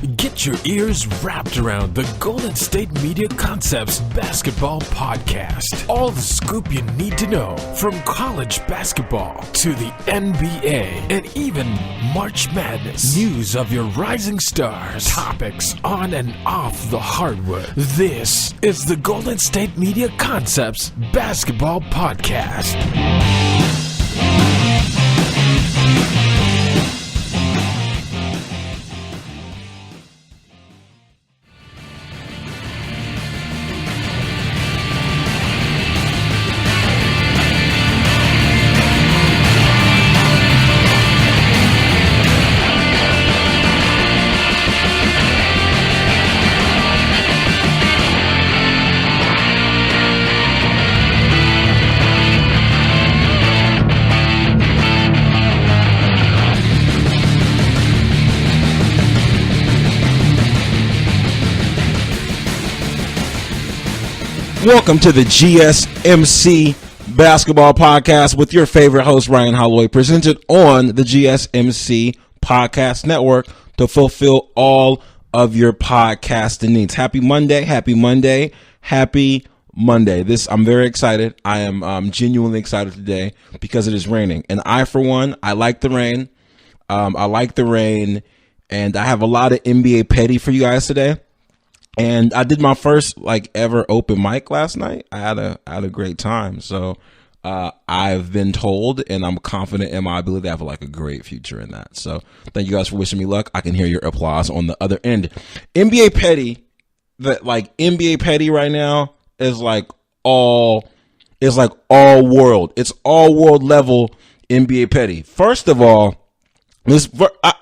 Get your ears wrapped around the Golden State Media Concepts Basketball Podcast. All the scoop you need to know from college basketball to the NBA and even March Madness. News of your rising stars. Topics on and off the hardwood. This is the Golden State Media Concepts Basketball Podcast. Welcome to the GSMC Basketball Podcast with your favorite host, Ryan Holloway, presented on the GSMC Podcast Network to fulfill all of your podcasting needs. Happy Monday, happy Monday, happy Monday. I'm very excited. I am genuinely excited today because it is raining. And I, for one, I like the rain. I like the rain, and I have a lot of NBA petty for you guys today. And I did my first ever open mic last night. I had a great time. So I've been told, and I'm confident in my ability to have a great future in that. So thank you guys for wishing me luck. I can hear your applause on the other end. NBA petty, NBA petty right now is all world. It's all world level NBA petty. First of all,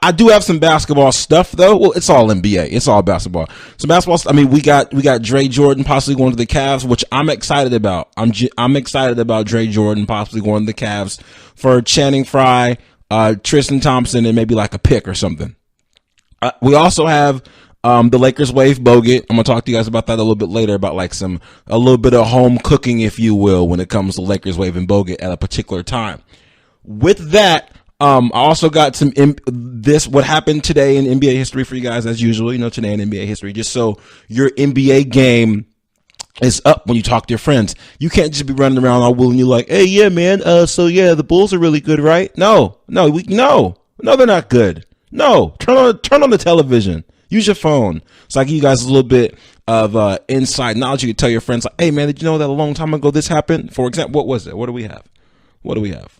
I do have some basketball stuff though. Well, it's all NBA. It's all basketball. Some basketball stuff. I mean, we got DeAndre Jordan possibly going to the Cavs, which I'm excited about. I'm excited about DeAndre Jordan possibly going to the Cavs for Channing Frye, Tristan Thompson, and maybe a pick or something. We also have the Lakers wave Bogut. I'm gonna talk to you guys about that a little bit later, about a little bit of home cooking, if you will, when it comes to Lakers waving Bogut at a particular time. With that, I also got what happened today in NBA history for you guys, as usual, today in NBA history, just so your NBA game is up when you talk to your friends. You can't just be running around all willing. You're like, hey, yeah, man. So yeah, the Bulls are really good, right? No, they're not good. No, turn on the television. Use your phone. So I give you guys a little bit of inside knowledge. You can tell your friends, hey, man, did you know that a long time ago this happened? For example, what was it? What do we have? What do we have?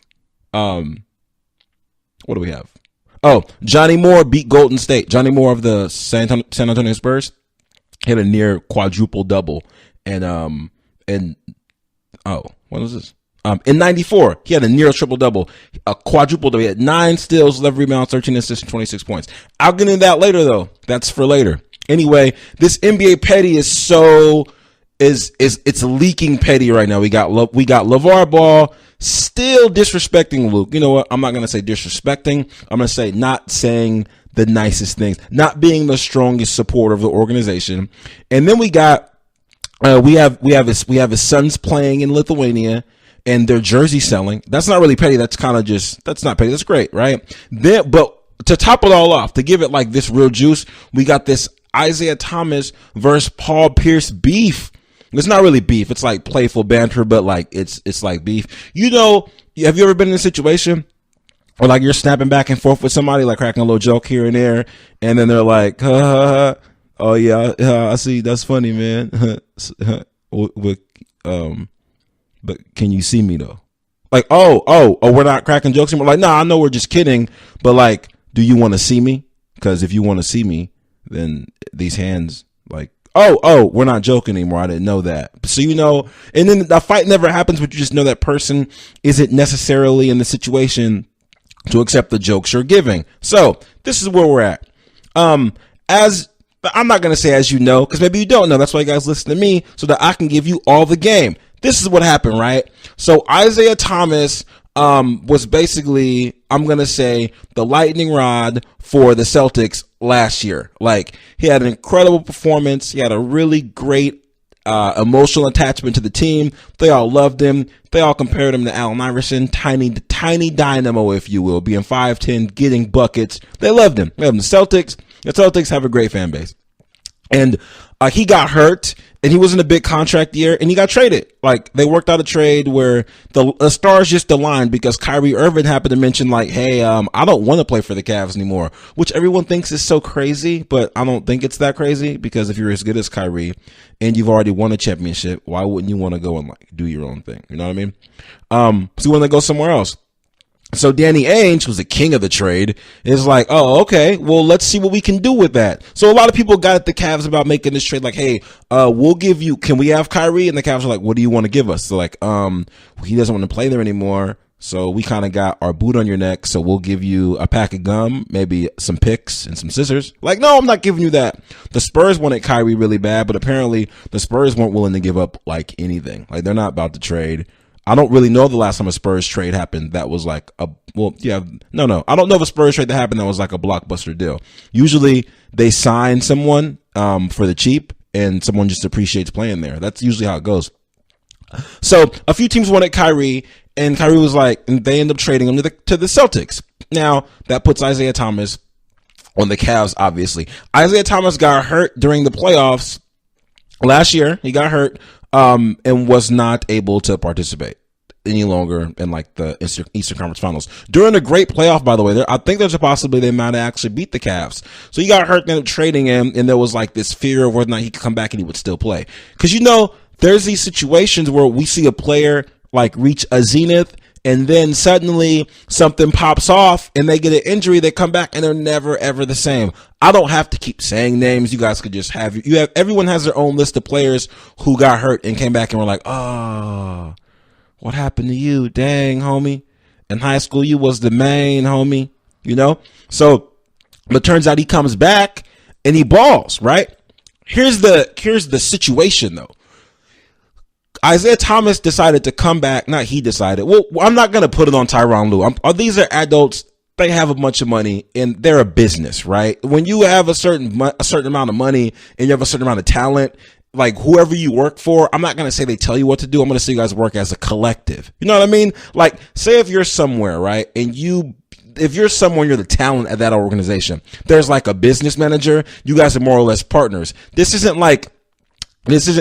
Oh, Johnny Moore beat Golden State. Johnny Moore of the San Antonio Spurs hit a near quadruple double. And what was this? In 94, he had a near triple double, a quadruple double. He had 9 steals, 11 rebounds, 13 assists, and 26 points. I'll get into that later though. That's for later. Anyway, this NBA petty is it's leaking petty right now. We got LeVar Ball still disrespecting Luke. You know what? I'm not going to say disrespecting. I'm going to say not saying the nicest things, not being the strongest supporter of the organization. And then we have his sons playing in Lithuania and their jersey selling. That's not really petty. That's kind of that's not petty. That's great, right? But to top it all off, to give it this real juice, we got this Isaiah Thomas versus Paul Pierce beef. It's not really beef. It's playful banter, but it's like beef. Have you ever been in a situation where you're snapping back and forth with somebody, cracking a little joke here and there, and then they're like, oh yeah, I see, that's funny, man. But can you see me though? We're not cracking jokes anymore. Nah, I know we're just kidding, but do you want to see me? Because if you want to see me, then these hands we're not joking anymore. I didn't know that. So, and then the fight never happens, but you just know that person isn't necessarily in the situation to accept the jokes you're giving. So this is where we're at. As I'm not going to say, as you know, because maybe you don't know. That's why you guys listen to me so that I can give you all the game. This is what happened, right? So Isaiah Thomas was basically, I'm going to say, the lightning rod for the Celtics last year. He had an incredible performance. He had a really great emotional attachment to the team. They all loved him. They all compared him to Allen Iverson, tiny dynamo, if you will, being 5'10", getting buckets. They loved him. The Celtics The Celtics have a great fan base. And he got hurt, and he was in a big contract year, and he got traded. Like, they worked out a trade where the stars just aligned because Kyrie Irving happened to mention, like, hey, I don't want to play for the Cavs anymore, which everyone thinks is so crazy, but I don't think it's that crazy, because if you're as good as Kyrie and you've already won a championship, why wouldn't you want to go and, like, do your own thing? You know what I mean? So you want to go somewhere else. So Danny Ainge, who's the king of the trade, is like, oh, okay, well, let's see what we can do with that. So a lot of people got at the Cavs about making this trade, like, hey, we'll give you, can we have Kyrie? And the Cavs are like, what do you want to give us? So like, he doesn't want to play there anymore. So we kind of got our boot on your neck. So we'll give you a pack of gum, maybe some picks and some scissors. Like, no, I'm not giving you that. The Spurs wanted Kyrie really bad, but apparently the Spurs weren't willing to give up like anything. Like, they're not about to trade. I don't really know the last time a Spurs trade happened that was like I don't know of a Spurs trade that happened that was like a blockbuster deal. Usually they sign someone for the cheap and someone just appreciates playing there. That's usually how it goes. So a few teams wanted Kyrie, and Kyrie was like, and they end up trading him to the Celtics. Now that puts Isaiah Thomas on the Cavs, obviously. Isaiah Thomas got hurt during the playoffs last year. He got hurt. And was not able to participate any longer in like the Eastern Conference Finals. During a great playoff, by the way, I think there's a possibility they might actually beat the Cavs. So he got hurt, ended up trading him, and there was like this fear of whether or not he could come back and he would still play. Because there's these situations where we see a player like reach a zenith, and then suddenly something pops off and they get an injury, they come back and they're never ever the same. I don't have to keep saying names. You guys could just have everyone has their own list of players who got hurt and came back and were like, oh, what happened to you? Dang, homie. In high school, you was the main homie, So, but turns out he comes back and he balls, right? Here's the situation though. Isaiah Thomas decided to come back. Not he decided. Well, I'm not going to put it on Tyronn Lue. These are adults. They have a bunch of money and they're a business, right? When you have a certain amount of money and you have a certain amount of talent, like whoever you work for, I'm not going to say they tell you what to do. I'm going to say you guys work as a collective. You know what I mean? Like, say if you're somewhere, right? And if you're someone, you're the talent at that organization. There's like a business manager. You guys are more or less partners. This isn't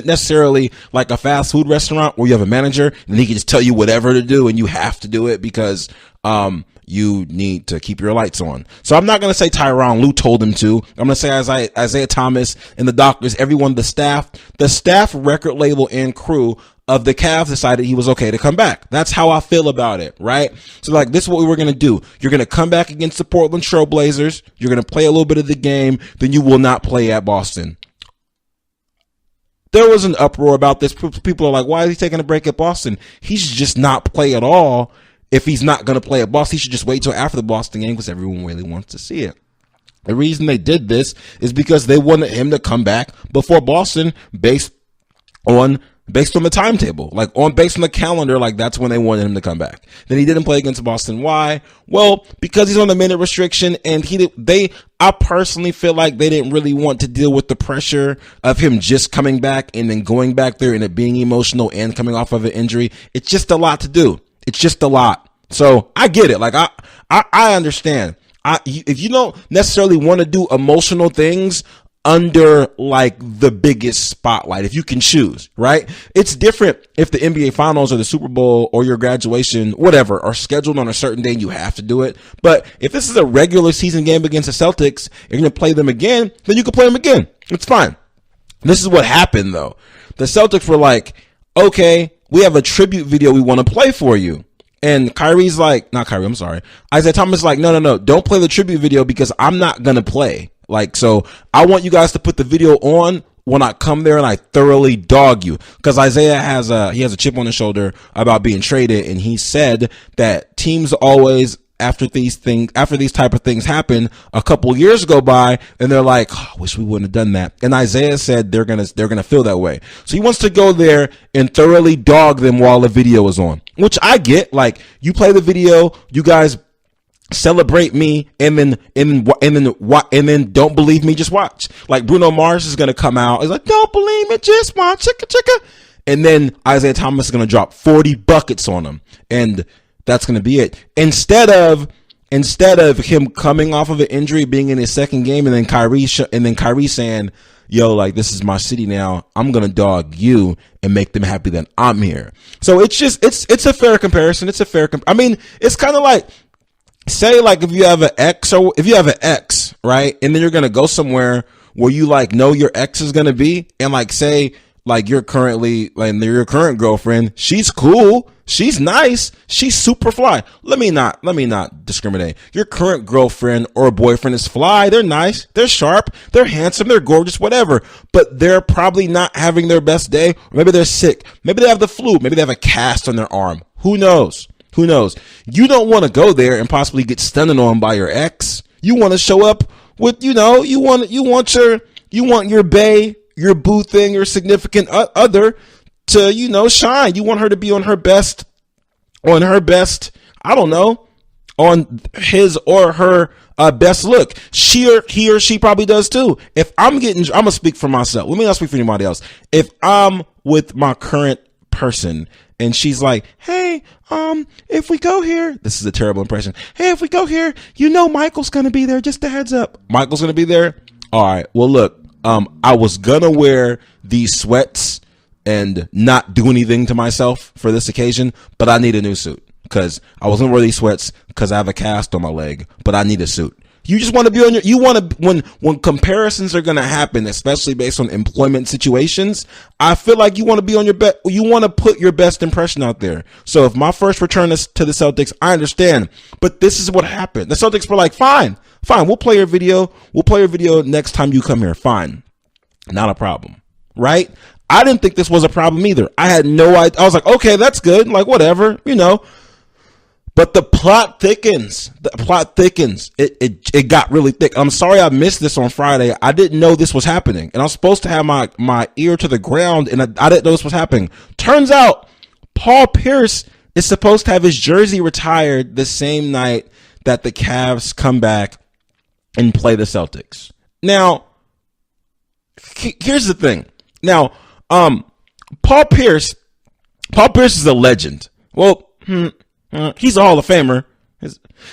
necessarily like a fast food restaurant where you have a manager and he can just tell you whatever to do and you have to do it because you need to keep your lights on. So I'm not going to say Tyronn Lue told him to. I'm going to say Isaiah Thomas and the doctors, everyone, the staff, record label, and crew of the Cavs decided he was okay to come back. That's how I feel about it, right? So like, this is what we were going to do. You're going to come back against the Portland Trail Blazers. You're going to play a little bit of the game. Then you will not play at Boston. There was an uproar about this. People are like, why is he taking a break at Boston? He should just not play at all. If he's not going to play at Boston, he should just wait till after the Boston game because everyone really wants to see it. The reason they did this is because they wanted him to come back before Boston based on the timetable, based on the calendar, like that's when they wanted him to come back. Then he didn't play against Boston. Why? Well, because he's on the minute restriction, and I personally feel like they didn't really want to deal with the pressure of him just coming back and then going back there and it being emotional and coming off of an injury. It's just a lot to do. It's just a lot. So I get it. Like I understand. If you don't necessarily want to do emotional things under like the biggest spotlight, if you can choose, right? It's different if the NBA finals or the Super Bowl or your graduation, whatever, are scheduled on a certain day and you have to do it. But if this is a regular season game against the Celtics, you're going to play them again, then you can play them again. It's fine. This is what happened though. The Celtics were like, okay, we have a tribute video we want to play for you. And Isaiah Thomas is like, no, don't play the tribute video because I'm not going to play. Like, so I want you guys to put the video on when I come there and I thoroughly dog you. Because Isaiah has a chip on his shoulder about being traded. And he said that teams always, after these type of things happen, a couple years go by and they're like, oh, I wish we wouldn't have done that. And Isaiah said they're going to feel that way. So he wants to go there and thoroughly dog them while the video is on, which I get. Like, you play the video, you guys celebrate me, and then don't believe me, just watch. Like, Bruno Mars is going to come out. He's like, don't believe me, just watch. Chicka, chicka. And then Isaiah Thomas is going to drop 40 buckets on him. And that's going to be it. Instead of instead of him coming off of an injury, being in his second game, and then Kyrie saying, yo, like, this is my city now. I'm going to dog you and make them happy that I'm here. So it's a fair comparison. It's kind of like, say, like, if you have an ex, right? And then you're going to go somewhere where you, like, know your ex is going to be, and, like, say, like, you're currently, like, your current girlfriend, she's cool, she's nice, she's super fly. Let me not discriminate. Your current girlfriend or boyfriend is fly, they're nice, they're sharp, they're handsome, they're gorgeous, whatever. But they're probably not having their best day. Or maybe they're sick. Maybe they have the flu. Maybe they have a cast on their arm. Who knows? You don't want to go there and possibly get stunned on by your ex. You want to show up with, you want your bae, your boo thing, your significant other to, shine. You want her to be on her best, I don't know, on his or her best look. He or she probably does too. If I'm going to speak for myself. Let me not speak for anybody else. If I'm with my current person and she's like, hey, if we go here, this is a terrible impression. Hey, if we go here, Michael's going to be there. Just a heads up. Michael's going to be there. All right. Well, look, I was going to wear these sweats and not do anything to myself for this occasion, but I need a new suit because I was going to wear these sweats because I have a cast on my leg, but I need a suit. You just want to be on when comparisons are going to happen, especially based on employment situations, I feel like you want to be on your best, you want to put your best impression out there. So if my first return is to the Celtics, I understand, but this is what happened. The Celtics were like, fine, we'll play your video. We'll play your video next time you come here. Fine. Not a problem. Right? I didn't think this was a problem either. I had no idea. I was like, okay, that's good. Like, whatever, But the plot thickens. It got really thick. I'm sorry I missed this on Friday. I didn't know this was happening. And I was supposed to have my ear to the ground, and I didn't know this was happening. Turns out Paul Pierce is supposed to have his jersey retired the same night that the Cavs come back and play the Celtics. Now, here's the thing. Now, Paul Pierce is a legend. Well, he's a Hall of Famer.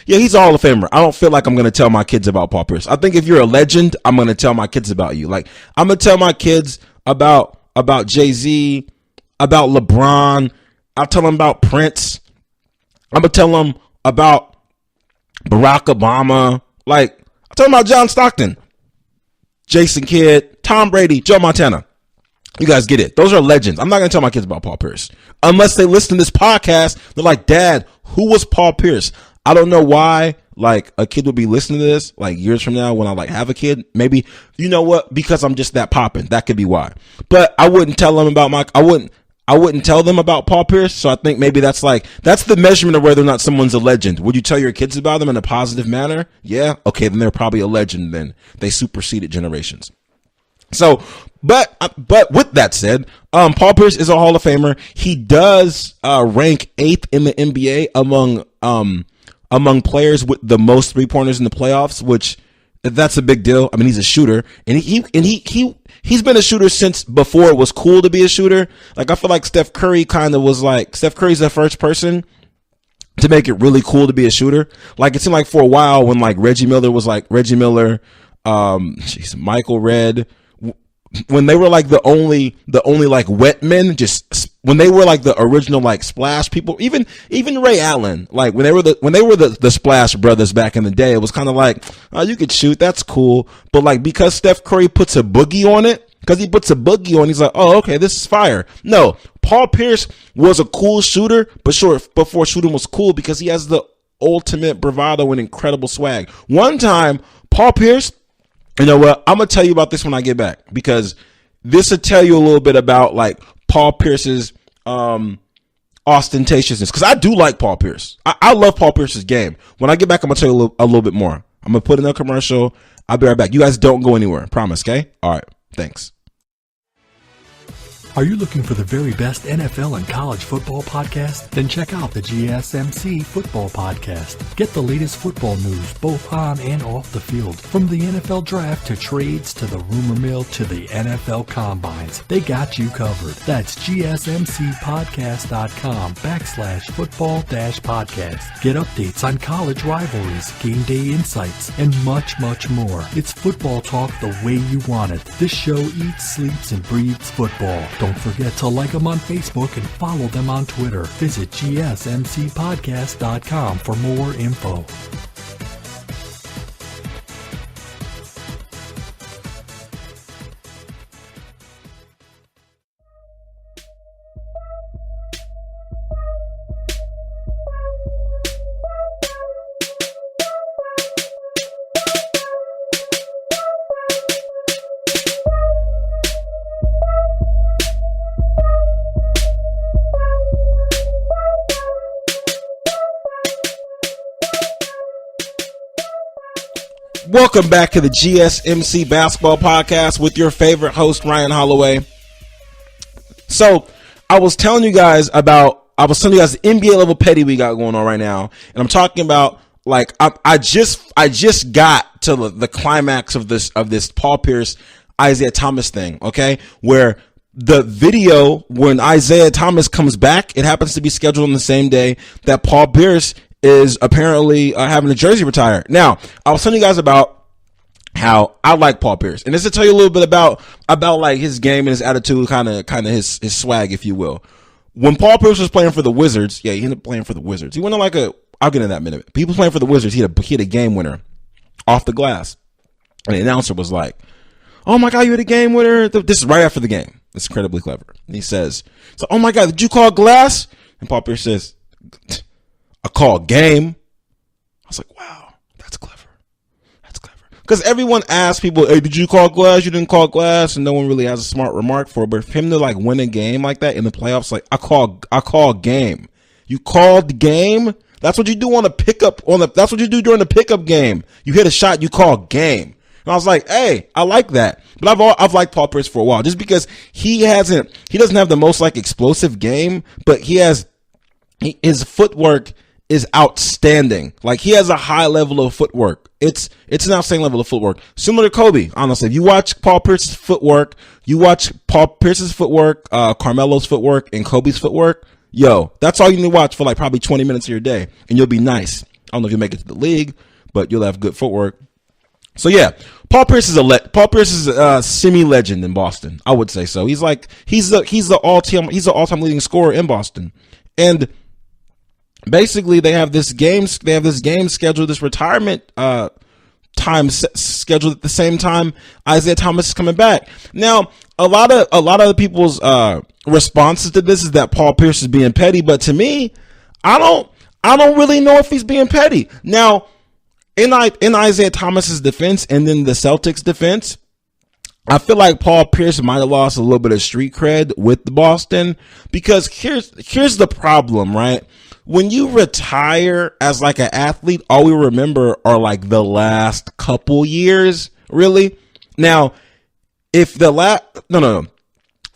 He's a Hall of Famer. I don't feel like I'm going to tell my kids about Paul Pierce. I think if you're a legend, I'm going to tell my kids about you. Like, I'm going to tell my kids about Jay-Z, about LeBron. I'll tell them about Prince. I'm going to tell them about Barack Obama. Like, I'll tell them about John Stockton, Jason Kidd, Tom Brady, Joe Montana. You guys get it. Those are legends. I'm not going to tell my kids about Paul Pierce unless they listen to this podcast. They're like, Dad, who was Paul Pierce? I don't know why, like, a kid would be listening to this, like, years from now when I, like, have a kid. Maybe, you know what? Because I'm just that popping. That could be why. But I wouldn't tell them about I wouldn't tell them about Paul Pierce. So I think maybe that's the measurement of whether or not someone's a legend. Would you tell your kids about them in a positive manner? Yeah. Okay. Then they're probably a legend. Then they superseded generations. So, but with that said, Paul Pierce is a Hall of Famer. He does rank 8th in the NBA among players with the most 3-pointers in the playoffs, which that's a big deal. I mean, he's a shooter, and he's been a shooter since before it was cool to be a shooter. Like, I feel like Steph Curry kind of was like, Steph Curry's the first person to make it really cool to be a shooter. Like, it seemed like for a while when like Reggie Miller, Michael Redd, when they were like the only like wet men, just when they were like the original like splash people, even Ray Allen, like when they were the Splash Brothers back in the day, it was kind of like, oh, you could shoot, that's cool, but like because Steph Curry puts a boogie on it, he's like, oh, okay, this is fire. No, Paul Pierce was a cool shooter, but sure, before shooting was cool because he has the ultimate bravado and incredible swag. One time, Paul Pierce, you know what? I'm going to tell you about this when I get back, because this will tell you a little bit about like Paul Pierce's ostentatiousness. Because I do like Paul Pierce. I love Paul Pierce's game. When I get back, I'm going to tell you a little bit more. I'm going to put in a commercial. I'll be right back. You guys don't go anywhere. Promise, okay? All right. Thanks. Are you looking for the very best NFL and college football podcast? Then check out the GSMC Football Podcast. Get the latest football news both on and off the field. From the NFL Draft to trades to the rumor mill to the NFL Combines, they got you covered. That's GSMCpodcast.com/football-podcast. Get updates on college rivalries, game day insights, and much, much more. It's football talk the way you want it. This show eats, sleeps, and breathes football. Don't forget to like them on Facebook and follow them on Twitter. Visit GSMCpodcast.com for more info. Welcome back to the GSMC Basketball Podcast with your favorite host, Ryan Holloway. So, I was telling you guys the NBA level petty we got going on right now. And I'm talking about, like, I just got to the climax of this Paul Pierce, Isaiah Thomas thing, okay? Where the video, when Isaiah Thomas comes back, it happens to be scheduled on the same day that Paul Pierce is apparently having a jersey retired. Now, I was telling you guys about how I like Paul Pierce, and this to tell you a little bit about like his game and his attitude, kind of his swag, if you will. When Paul Pierce was playing for the Wizards, he ended up playing for the Wizards. He went on I'll get into that in a minute. He was playing for the Wizards. He had a game winner off the glass, and the announcer was like, "Oh my God, you had a game winner!" This is right after the game. It's incredibly clever. And he says, "So, oh my God, did you call glass?" And Paul Pierce says, "I call game." I was like, wow, that's clever. That's clever. Because everyone asks people, "Hey, did you call glass? You didn't call glass." And no one really has a smart remark for it. But for him to like win a game like that in the playoffs, like I call game. You called game? That's what you do on a pickup that's what you do during the pickup game. You hit a shot, you call game. And I was like, hey, I like that. But I've liked Paul Pierce for a while, just because he doesn't have the most like explosive game, but his footwork is outstanding. Like, he has a high level of footwork. It's an outstanding level of footwork. Similar to Kobe, honestly. If you watch Paul Pierce's footwork, Carmelo's footwork, and Kobe's footwork, that's all you need to watch for like probably 20 minutes of your day, and you'll be nice. I don't know if you'll make it to the league, but you'll have good footwork. So yeah, Paul Pierce is a semi-legend in Boston. I would say so. He's the all-time leading scorer in Boston. And basically, they have this game scheduled, this retirement time scheduled at the same time Isaiah Thomas is coming back. Now, a lot of the people's responses to this is that Paul Pierce is being petty, but to me, I don't really know if he's being petty. Now, in Isaiah Thomas's defense and then the Celtics defense, I feel like Paul Pierce might have lost a little bit of street cred with the Boston, because here's the problem, right? When you retire as like an athlete, all we remember are like the last couple years, really. Now, if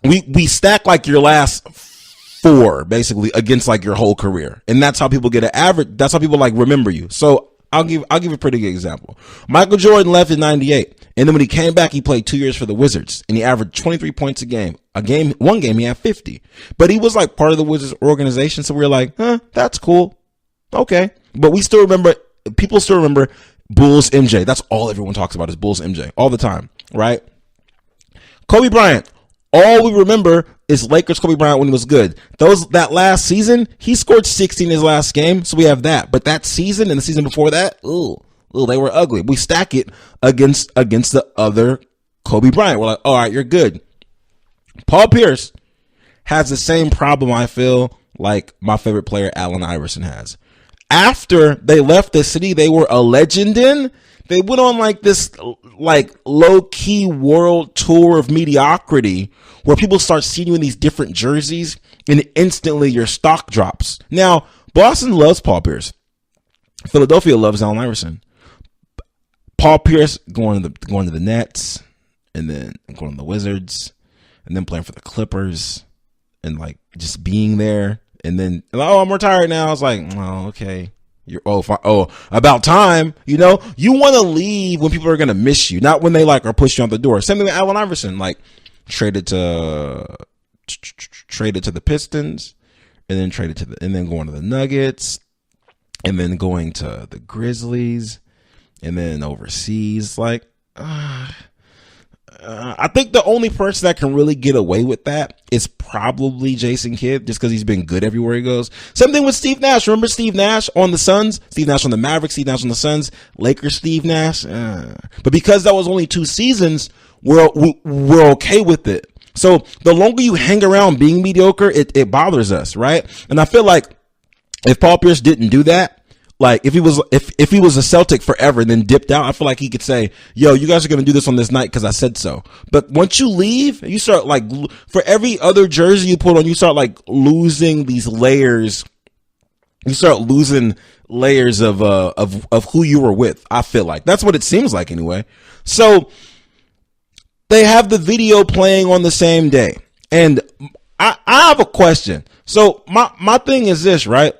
we stack like your last four basically against like your whole career, and that's how people get an average. That's how people like remember you. So I'll give a pretty good example. Michael Jordan left in '98, and then when he came back, he played 2 years for the Wizards, and he averaged 23 points a game. One game he had 50, but he was like part of the Wizards organization, so we were like, that's cool, okay. But people still remember Bulls MJ. That's all everyone talks about is Bulls MJ all the time, right? Kobe Bryant. All we remember is Lakers Kobe Bryant when he was good. That last season, he scored 60 in his last game, so we have that. But that season and the season before that, they were ugly. We stack it against the other Kobe Bryant. We're like, all right, you're good. Paul Pierce has the same problem, I feel, like my favorite player, Allen Iverson, has. After they left the city they were a legend in, they went on like this like low-key world tour of mediocrity where people start seeing you in these different jerseys and instantly your stock drops. Now, Boston loves Paul Pierce. Philadelphia loves Allen Iverson. Paul Pierce going to the Nets and then going to the Wizards. and then playing for the Clippers and like just being there. And then, oh, I'm retired now. I was like, oh, okay. About time. You know, you want to leave when people are going to miss you, not when they like are pushing you out the door. Same thing with Allen Iverson, like traded to the Pistons and then and then going to the Nuggets and then going to the Grizzlies and then overseas. Like, I think the only person that can really get away with that is probably Jason Kidd, just because he's been good everywhere he goes. Same thing with Steve Nash. Remember Steve Nash on the Suns? Steve Nash on the Mavericks, Steve Nash on the Suns, Lakers, Steve Nash. But because that was only 2 seasons, we're okay with it. So the longer you hang around being mediocre, it bothers us, right? And I feel like if Paul Pierce didn't do that, like if he was a Celtic forever and then dipped out, I feel like he could say, yo, you guys are going to do this on this night because I said so. But once you leave, you start like, for every other jersey you put on, you start like losing these layers. You start losing layers of who you were with. I feel like that's what it seems like anyway. So they have the video playing on the same day. And I have a question. So my thing is this, right?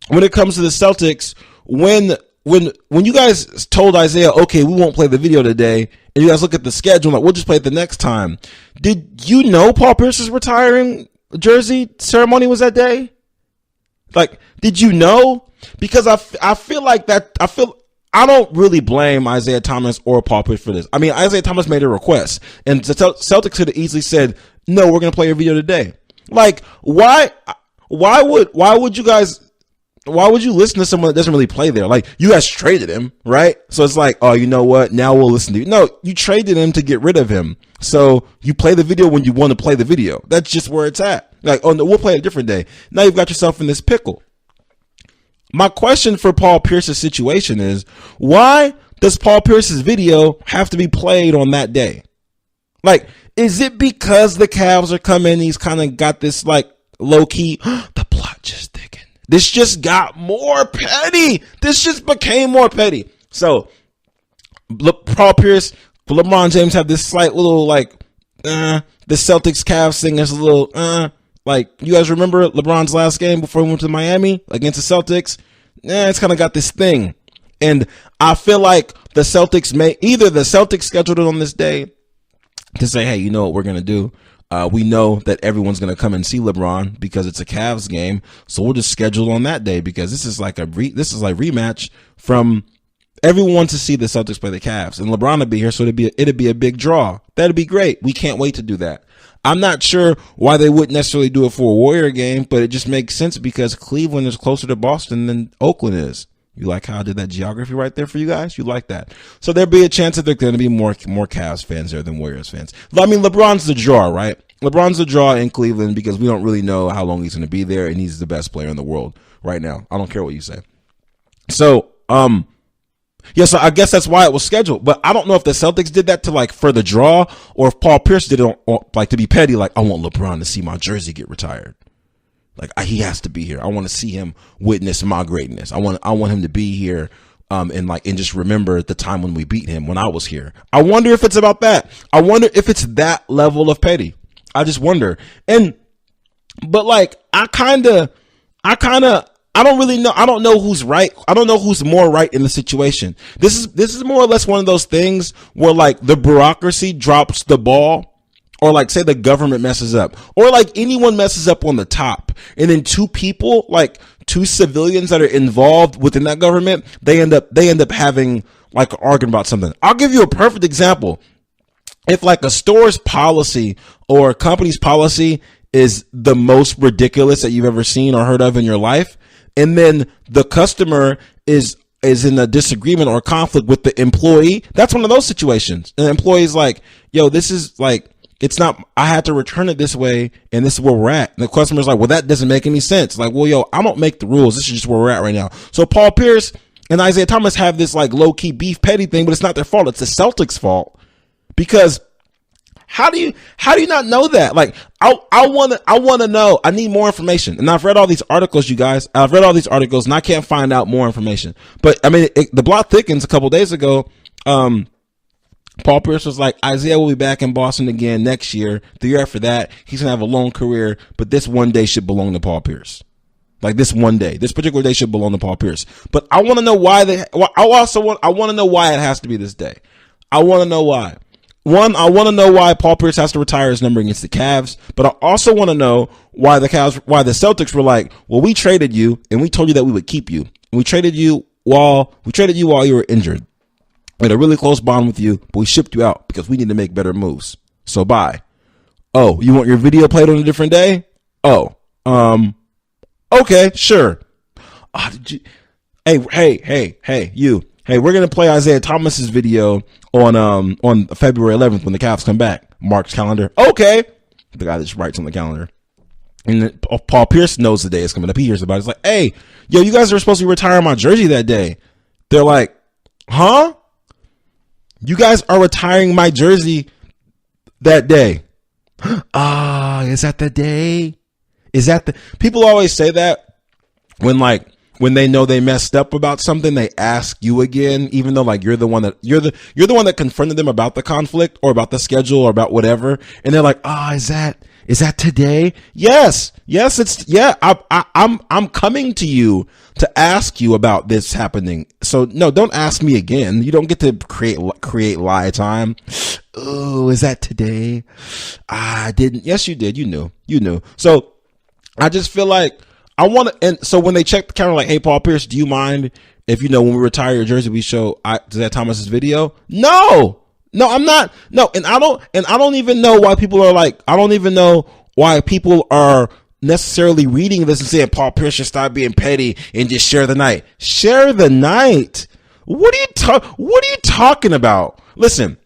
When it comes to the Celtics, when you guys told Isaiah, okay, we won't play the video today, and you guys look at the schedule, like, we'll just play it the next time. Did you know Paul Pierce's retiring jersey ceremony was that day? Like, did you know? Because I feel like that, I don't really blame Isaiah Thomas or Paul Pierce for this. I mean, Isaiah Thomas made a request, and the Celtics could have easily said, no, we're going to play your video today. Like, why would you listen to someone that doesn't really play there? Like, you guys traded him, right? So it's like, oh, you know what? Now we'll listen to you. No, you traded him to get rid of him. So you play the video when you want to play the video. That's just where it's at. Like, oh, no, we'll play it a different day. Now you've got yourself in this pickle. My question for Paul Pierce's situation is, why does Paul Pierce's video have to be played on that day? Like, is it because the Cavs are coming? He's kind of got this like low key, the plot just thickened. This just got more petty. This just became more petty. So, Paul Pierce, LeBron James have this slight little like, the Celtics Cavs thing is a little, like, you guys remember LeBron's last game before he went to Miami against the Celtics? It's kind of got this thing. And I feel like the Celtics scheduled it on this day to say, hey, you know what we're going to do? We know that everyone's going to come and see LeBron because it's a Cavs game. So we'll just schedule on that day because this is like rematch from everyone to see the Celtics play the Cavs, and LeBron will be here. So it'd be a big draw. That'd be great. We can't wait to do that. I'm not sure why they wouldn't necessarily do it for a Warrior game, but it just makes sense because Cleveland is closer to Boston than Oakland is. You like how I did that geography right there for you guys? You like that. So there'd be a chance that there's going to be more Cavs fans there than Warriors fans. I mean, LeBron's the draw, right? LeBron's the draw in Cleveland because we don't really know how long he's going to be there, and he's the best player in the world right now. I don't care what you say. So, so I guess that's why it was scheduled. But I don't know if the Celtics did that to like for the draw, or if Paul Pierce did it like to be petty, like I want LeBron to see my jersey get retired. Like he has to be here. I want to see him witness my greatness. I want him to be here, and just remember the time when we beat him when I was here. I wonder if it's about that. I wonder if it's that level of petty. I just wonder. But like I don't really know. I don't know who's right. I don't know who's more right in the situation. This is more or less one of those things where like the bureaucracy drops the ball. Or like say the government messes up, or like anyone messes up on the top, and then two civilians that are involved within that government, they end up having like an argument about something. I'll give you a perfect example. If like a store's policy or a company's policy is the most ridiculous that you've ever seen or heard of in your life, and then the customer is in a disagreement or conflict with the employee, that's one of those situations. And the employee's like, yo, this is like, it's not, I had to return it this way, and this is where we're at. And the customer's like, well, that doesn't make any sense. Like, well, yo, I don't make the rules. This is just where we're at right now. So Paul Pierce and Isaiah Thomas have this like low key beef petty thing, but it's not their fault. It's the Celtics' fault. Because how do you not know that? Like, I want to know. I need more information. And I've read all these articles, you guys. I've read all these articles and I can't find out more information. But I mean, the plot thickens a couple days ago. Paul Pierce was like, Isaiah will be back in Boston again next year. The year after that, he's going to have a long career, but this one day should belong to Paul Pierce. Like this one day, this particular day should belong to Paul Pierce. But I want to know why I want to know why it has to be this day. I want to know why. One, I want to know why Paul Pierce has to retire his number against the Cavs, but I also want to know why the Celtics were like, well, we traded you and we told you that we would keep you. And we traded you while you were injured. We had a really close bond with you, but we shipped you out because we need to make better moves. So bye. Oh, you want your video played on a different day? Oh, okay, sure. Oh, Hey, you. Hey, we're gonna play Isaiah Thomas's video on February 11th when the Cavs come back. Mark's calendar. Okay, the guy that just writes on the calendar. And then Paul Pierce knows the day is coming up. He hears about it. He's like, hey, yo, you guys are supposed to be retiring my jersey that day. They're like, huh? You guys are retiring my jersey that day. Is that the day? Is that the people always say that when they know they messed up about something, they ask you again, even though like you're the one that confronted them about the conflict or about the schedule or about whatever, and they're like, is that today? Yes, I'm coming to you to ask you about this happening. So no, don't ask me again. You don't get to create lie time. Oh, is that today? I didn't. Yes, you did. You knew. So I just feel like I want to, and so when they check the camera, like, hey, Paul Pierce, do you mind if, when we retire your jersey, we show Isaiah Thomas's video? No, I'm not. No. And I don't even know why people are like, I don't even know why people are necessarily reading this and saying Paul Pierce should stop being petty and just share the night. Share the night. What are you talking about? Listen,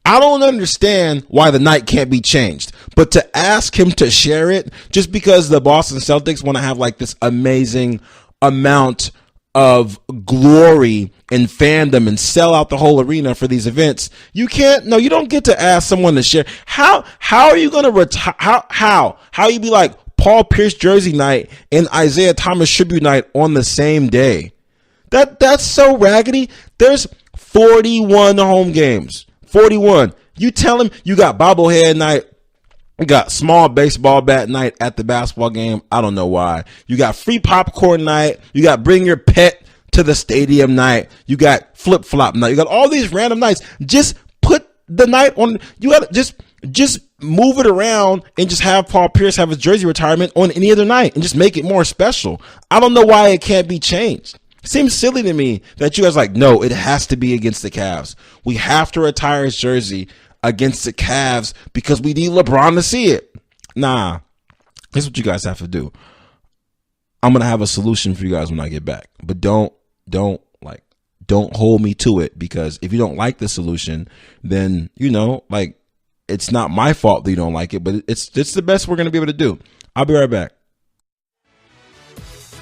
I don't understand why the night can't be changed, but to ask him to share it just because the Boston Celtics want to have like this amazing amount of glory and fandom and sell out the whole arena for these events, you don't get to ask someone to share. How are you going to retire? How you be like Paul Pierce jersey night and Isaiah Thomas tribute night on the same day? That's so raggedy. There's 41 home games. 41. You tell him you got bobblehead night. You got small baseball bat night at the basketball game. I don't know why. You got free popcorn night. You got bring your pet to the stadium night. You got flip flop night. You got all these random nights. Just put the night on. You got to just move it around and just have Paul Pierce have his jersey retirement on any other night and just make it more special. I don't know why it can't be changed. It seems silly to me that you guys are like, no, it has to be against the Cavs. We have to retire his jersey against the Cavs because we need LeBron to see it. Nah, here's what you guys have to do. I'm going to have a solution for you guys when I get back, but don't hold me to it, because if you don't like the solution, then, it's not my fault that you don't like it, but it's the best we're going to be able to do. I'll be right back.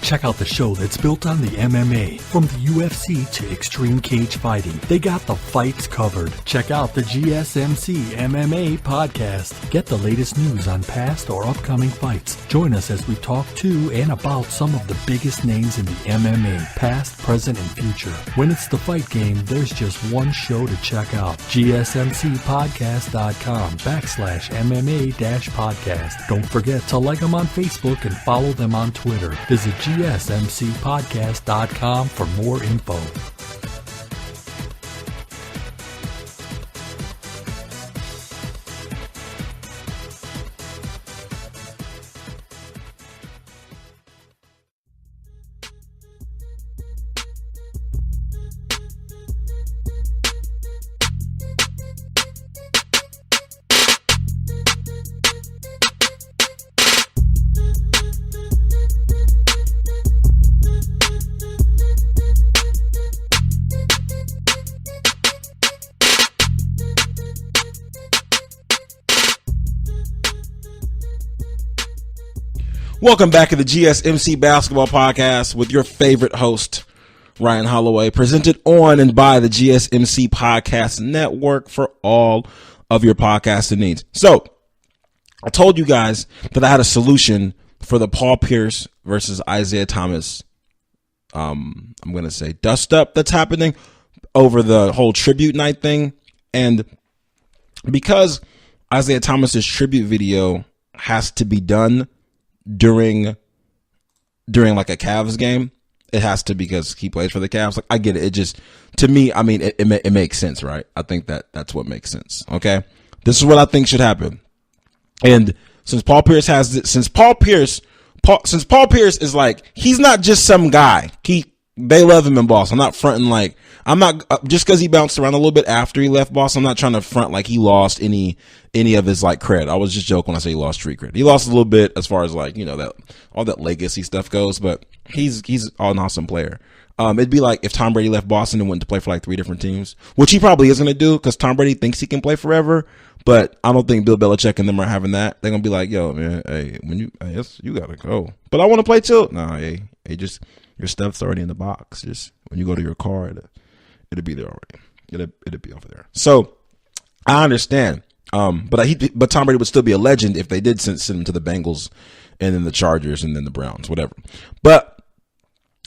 Check out the show that's built on the MMA. From the UFC to extreme cage fighting, they got the fights covered. Check out the GSMC MMA podcast. Get the latest news on past or upcoming fights. Join us as we talk to and about some of the biggest names in the MMA, past, present, and future. When it's the fight game, there's just one show to check out. GSMCpodcast.com/MMA-podcast. Don't forget to like them on Facebook and follow them on Twitter. Visit GSMCpodcast.com for more info. Welcome back to the GSMC Basketball Podcast with your favorite host, Ryan Holloway, presented on and by the GSMC Podcast Network for all of your podcasting needs. So, I told you guys that I had a solution for the Paul Pierce versus Isaiah Thomas, I'm going to say dust up that's happening over the whole tribute night thing. And because Isaiah Thomas's tribute video has to be done during like a Cavs game, it has to because he plays for the Cavs. Like, I get it. It just, to me, I mean, it makes sense, right? I think that's what makes sense. Okay. This is what I think should happen. And since Paul Pierce since Paul Pierce is like, he's not just some guy. They love him in Boston. I'm not fronting like, I'm not, just because he bounced around a little bit after he left Boston, I'm not trying to front like he lost any of his like cred. I was just joking when I say he lost street cred. He lost a little bit as far as like, you know, that all that legacy stuff goes, but he's an awesome player. It'd be like if Tom Brady left Boston and went to play for like 3 different teams, which he probably is going to do because Tom Brady thinks he can play forever. But I don't think Bill Belichick and them are having that. They're going to be like, yo, man, hey, you got to go. But I want to play too. Nah, hey, just, your stuff's already in the box. Just when you go to your car, it'll be there already. It'll be over there. So I understand. But Tom Brady would still be a legend if they did send him to the Bengals and then the Chargers and then the Browns, whatever. But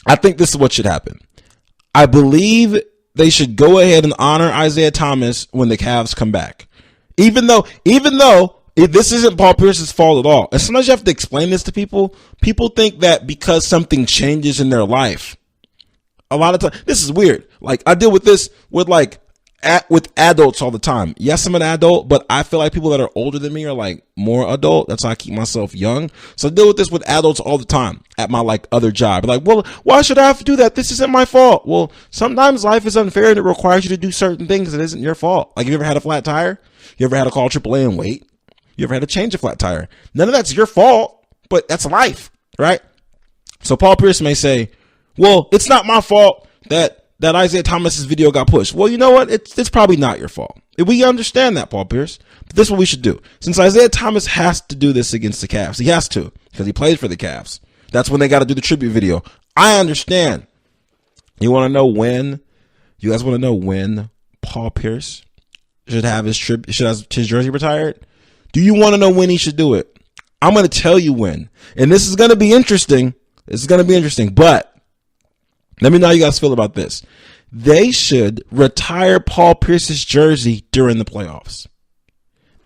I think this is what should happen. I believe they should go ahead and honor Isaiah Thomas when the Cavs come back. Even though this isn't Paul Pierce's fault at all. And sometimes you have to explain this to people. People think that because something changes in their life, a lot of times, this is weird. Like, I deal with this with adults all the time. Yes, I'm an adult, but I feel like people that are older than me are like more adult. That's how I keep myself young. So I deal with this with adults all the time at my like other job. Like, well, why should I have to do that? This isn't my fault. Well, sometimes life is unfair and it requires you to do certain things that isn't your fault. Like, you ever had a flat tire? You ever had to call AAA and wait? You ever had to change a flat tire? None of that's your fault, but that's life, right? So Paul Pierce may say, well, it's not my fault that Isaiah Thomas's video got pushed. Well, you know what? It's probably not your fault. We understand that, Paul Pierce. But this is what we should do. Since Isaiah Thomas has to do this against the Cavs, he has to because he played for the Cavs. That's when they got to do the tribute video. I understand. You want to know when? You guys want to know when Paul Pierce should have his jersey retired? Do you want to know when he should do it? I'm going to tell you when. And this is going to be interesting. But let me know how you guys feel about this. They should retire Paul Pierce's jersey during the playoffs.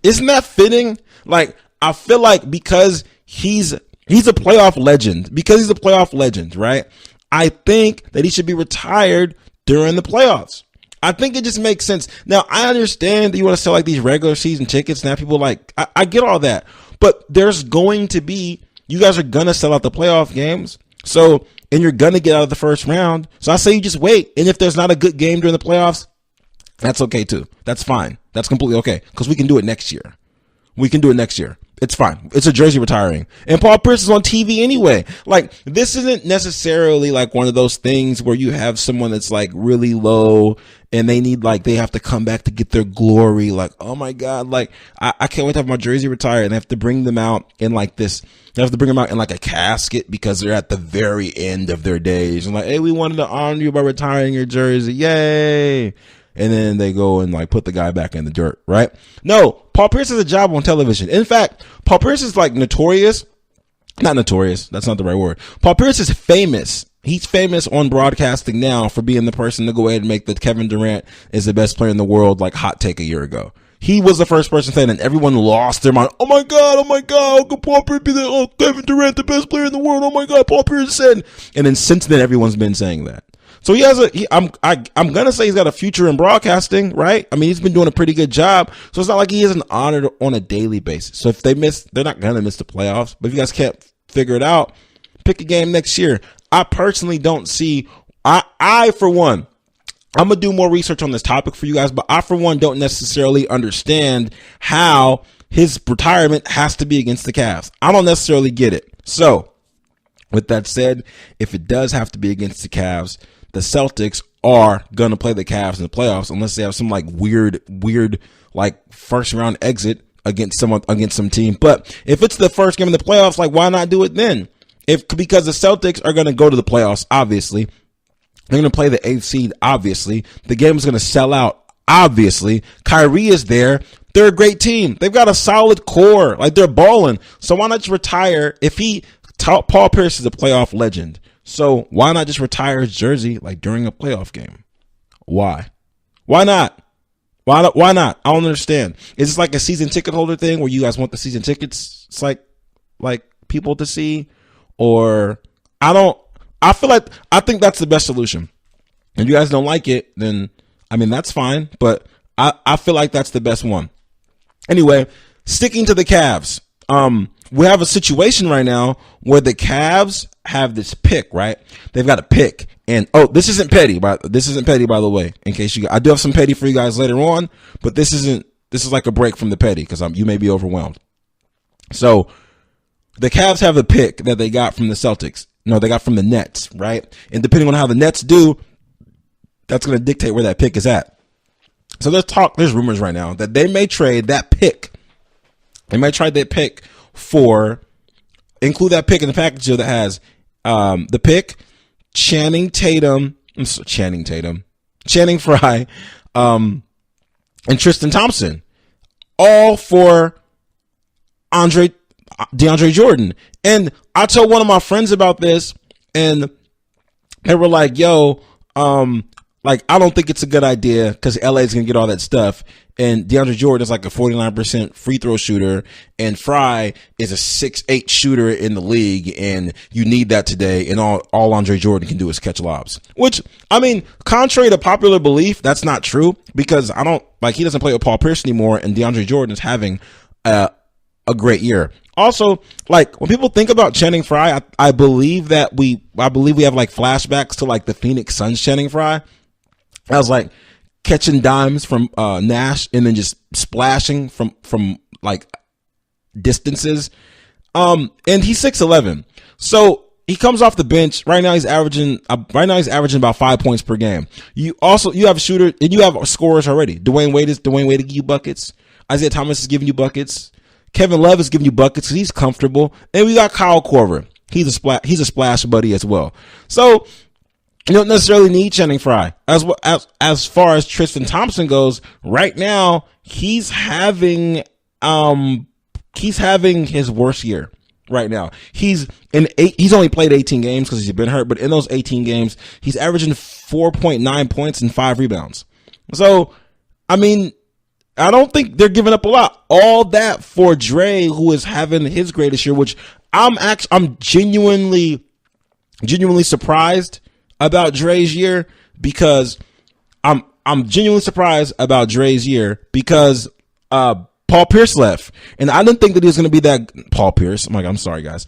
Isn't that fitting? Like, I feel like because he's a playoff legend, right? I think that he should be retired during the playoffs. I think it just makes sense. Now, I understand that you want to sell like these regular season tickets. Now people I get all that, but you guys are going to sell out the playoff games. So, and you're going to get out of the first round. So I say you just wait. And if there's not a good game during the playoffs, that's okay too. That's fine. That's completely okay. Because we can do it next year. It's fine. It's a jersey retiring. And Paul Pierce is on TV anyway. Like, this isn't necessarily like one of those things where you have someone that's like really low and they have to come back to get their glory. Like, oh my God, like I can't wait to have my jersey retired, and they have to bring them out in like this. They have to bring them out in like a casket because they're at the very end of their days. And like, hey, we wanted to honor you by retiring your jersey. Yay. And then they go and like put the guy back in the dirt, right? No, Paul Pierce has a job on television. In fact, Paul Pierce is like notorious. Not notorious. That's not the right word. Paul Pierce is famous. He's famous on broadcasting now for being the person to go ahead and make the Kevin Durant is the best player in the world like hot take a year ago. He was the first person saying, and everyone lost their mind. Oh my God. How could Paul Pierce be Kevin Durant, the best player in the world? Oh my God, Paul Pierce said. And then since then, everyone's been saying that. So I'm going to say he's got a future in broadcasting, right? I mean, he's been doing a pretty good job. So it's not like he isn't honored on a daily basis. So if they're not going to miss the playoffs. But if you guys can't figure it out, pick a game next year. I personally don't see, I for one, I'm going to do more research on this topic for you guys, but I for one don't necessarily understand how his retirement has to be against the Cavs. I don't necessarily get it. So with that said, if it does have to be against the Cavs, the Celtics are going to play the Cavs in the playoffs unless they have some like weird, like first round exit against some team. But if it's the first game of the playoffs, like why not do it then? Because the Celtics are going to go to the playoffs, obviously. They're going to play the 8th seed, obviously. The game is going to sell out, obviously. Kyrie is there. They're a great team. They've got a solid core. Like they're balling. So why not just retire? Paul Pierce is a playoff legend. So why not just retire his jersey like during a playoff game? Why not? Why not? I don't understand. Is this like a season ticket holder thing where you guys want the season tickets? It's like people to see, or I think that's the best solution. If you guys don't like it, then I mean that's fine. But I feel like that's the best one. Anyway, sticking to the Cavs, we have a situation right now where the Cavs have this pick, right? They've got a pick, and this isn't petty, by the way. In case I do have some petty for you guys later on, but this is like a break from the petty because you may be overwhelmed. So the Cavs have a pick that they got from the Celtics. No, they got from the Nets, right? And depending on how the Nets do, that's going to dictate where that pick is at. So there's rumors right now that they may trade that pick. They might trade that pick include that pick in the package deal that has the pick, Channing Frye, and Tristan Thompson, all for DeAndre Jordan. And I told one of my friends about this, and they were like, yo, I don't think it's a good idea because LA is going to get all that stuff. And DeAndre Jordan is like a 49% free throw shooter, and Frye is a 6'8" shooter in the league, and you need that today. And all Andre Jordan can do is catch lobs. Which, I mean, contrary to popular belief, that's not true because he doesn't play with Paul Pierce anymore, and DeAndre Jordan is having a great year. Also, when people think about Channing Frye, I believe we have like flashbacks to like the Phoenix Suns Channing Frye. I was like catching dimes from Nash and then just splashing from like distances. And he's 6'11", so he comes off the bench. Right now he's averaging about 5 points per game. You have shooter and you have scorers already. Dwayne Wade to give you buckets. Isaiah Thomas is giving you buckets. Kevin Love is giving you buckets because he's comfortable. And we got Kyle Korver. He's a splash buddy as well. So you don't necessarily need Channing Frye. As far as Tristan Thompson goes, right now he's having his worst year. Right now he's only played 18 games because he's been hurt, but in those 18 games he's averaging 4.9 points and 5 rebounds. So I mean, I don't think they're giving up a lot. All that for Dre, who is having his greatest year, which I'm genuinely surprised about Dre's year because I'm genuinely surprised about Dre's year because Paul Pierce left, and I didn't think that he was going to be that Paul Pierce. I'm sorry guys.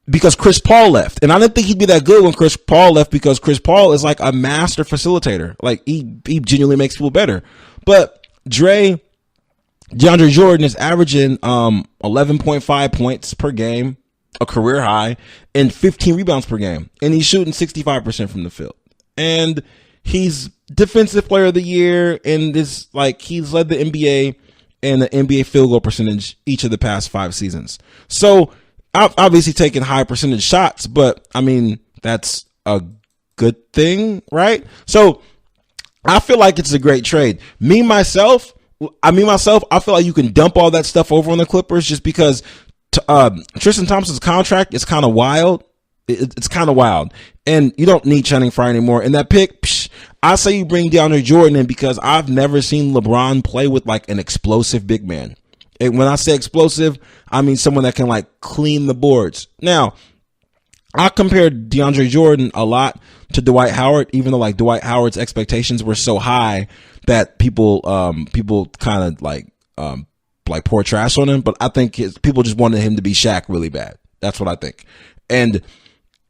Because Chris Paul left, and I didn't think he'd be that good when Chris Paul left because Chris Paul is like a master facilitator. Like he genuinely makes people better. But DeAndre Jordan is averaging 11.5 points per game, a career high, and 15 rebounds per game. And he's shooting 65% from the field. And he's defensive player of the year, and he's led the NBA in the NBA field goal percentage each of the past 5 seasons. So I've obviously taken high percentage shots, but I mean, that's a good thing, right? So I feel like it's a great trade. Myself, I feel like you can dump all that stuff over on the Clippers just because Tristan Thompson's contract is kind of wild. It's kind of wild. And you don't need Channing Frye anymore. And that pick, I say you bring DeAndre Jordan in because I've never seen LeBron play with like an explosive big man. And when I say explosive, I mean someone that can like clean the boards. Now, I compared DeAndre Jordan a lot to Dwight Howard, even though like Dwight Howard's expectations were so high that people kind of like pour trash on him. But I think people just wanted him to be Shaq really bad. That's what I think. And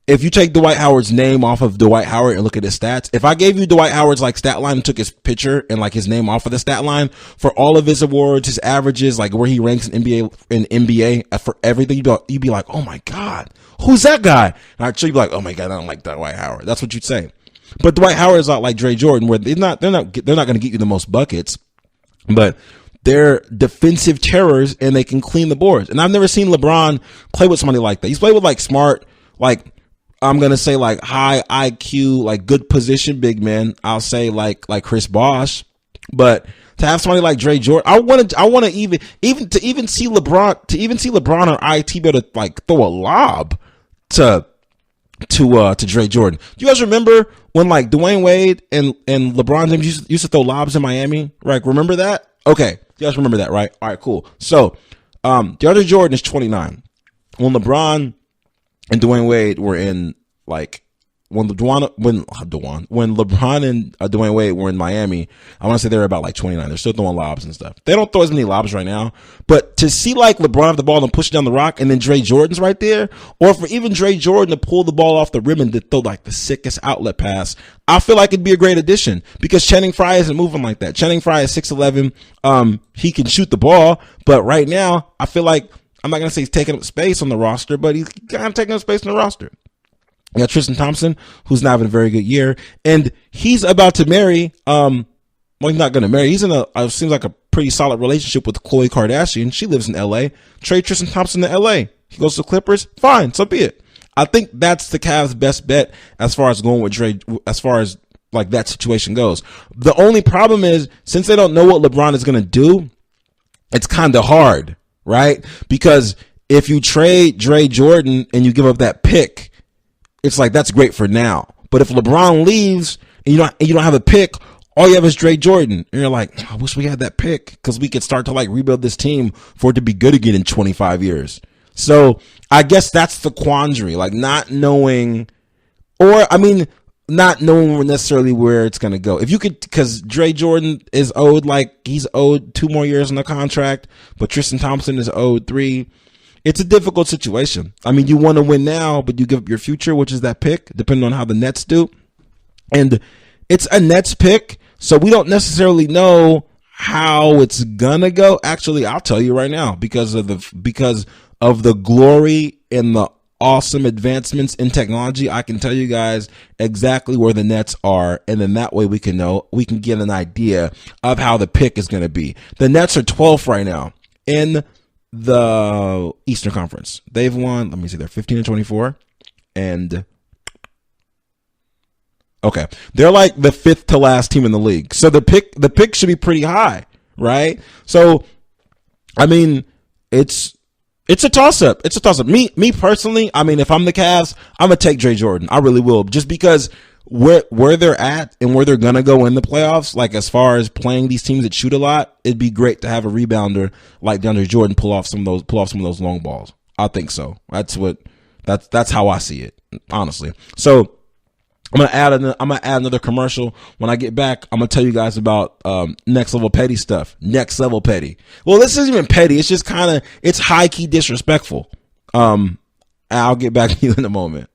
if you take Dwight Howard's name off of Dwight Howard and look at his stats, if I gave you Dwight Howard's like stat line and took his picture and like his name off of the stat line for all of his awards, his averages, like where he ranks in NBA for everything, you'd be like, oh my God, who's that guy? And I'd show you be like, oh my God, I don't like Dwight Howard. That's what you'd say. But Dwight Howard is not like Dre Jordan, where they're not going to get you the most buckets, but they're defensive terrors and they can clean the boards. And I've never seen LeBron play with somebody like that. He's played with like smart, like I'm going to say like high IQ, like good position big men. I'll say like Chris Bosh, but to have somebody like Dre Jordan, I want to even see LeBron or IT be able to like throw a lob to to Dre Jordan. Do you guys remember when like Dwayne Wade and LeBron James used to throw lobs in Miami? Right? Remember that? Okay. You guys remember that, right? All right, cool. So, DeAndre Jordan is 29. When LeBron and Dwayne Wade were in like when LeBron and Dwayne Wade were in Miami, I want to say they were about like 29. They're still throwing lobs and stuff. They don't throw as many lobs right now, but to see like LeBron have the ball and push it down the rock, and then Dre Jordan's right there, or for even Dre Jordan to pull the ball off the rim and to throw like the sickest outlet pass, I feel like it'd be a great addition because Channing Frye isn't moving like that. Channing Frye is 6'11". He can shoot the ball, but right now I feel like, I'm not going to say he's taking up space on the roster, but he's kind of taking up space on the roster. You got Tristan Thompson, who's not having a very good year, and he's about to marry, well, he's not going to marry. He's in seems like a pretty solid relationship with Khloe Kardashian. She lives in LA. Trade Tristan Thompson to LA. He goes to the Clippers. Fine. So be it. I think that's the Cavs' best bet as far as going with Dre, as far as like that situation goes. The only problem is, since they don't know what LeBron is going to do, it's kind of hard, right? Because if you trade Dre Jordan and you give up that pick, it's like, that's great for now. But if LeBron leaves and you don't have a pick, all you have is Dre Jordan. And you're like, I wish we had that pick because we could start to like rebuild this team for it to be good again in 25 years. So I guess that's the quandary, like not knowing necessarily where it's going to go. If you could, because Dre Jordan is owed, like he's owed 2 more years on the contract, but Tristan Thompson is owed 3. It's a difficult situation. I mean, you want to win now, but you give up your future, which is that pick, depending on how the Nets do. And it's a Nets pick, so we don't necessarily know how it's gonna go. Actually, I'll tell you right now, because of the glory and the awesome advancements in technology, I can tell you guys exactly where the Nets are, and then that way we can get an idea of how the pick is gonna be. The Nets are 12th right now in the Eastern Conference. They've won, let me see, they're 15-24, and okay, they're like the 5th to last team in the league. So the pick should be pretty high, right? So I mean, it's a toss up. It's a toss up. Me personally, I mean, if I'm the Cavs, I'm gonna take Dre Jordan. I really will, just because where they're at and where they're gonna go in the playoffs, like as far as playing these teams that shoot a lot, it'd be great to have a rebounder like DeAndre Jordan pull off some of those long balls. I think so. That's how I see it, honestly. So I'm gonna add another commercial. When I get back, I'm gonna tell you guys about next level petty stuff. Next level petty. Well, this isn't even petty. It's just it's high key disrespectful. I'll get back to you in a moment.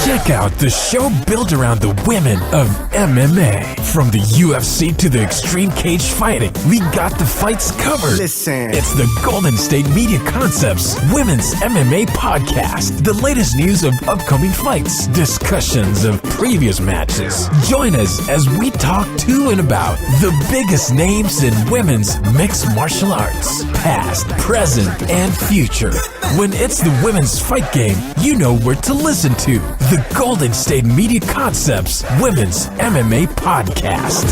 Check out the show built around the women of MMA. From the UFC to the extreme cage fighting, we got the fights covered. Listen. It's the Golden State Media Concepts Women's MMA Podcast. The latest news of upcoming fights, discussions of previous matches. Join us as we talk to and about the biggest names in women's mixed martial arts, past, present, and future. When it's the women's fight game, you know where to listen to. The Golden State Media Concepts Women's MMA Podcast.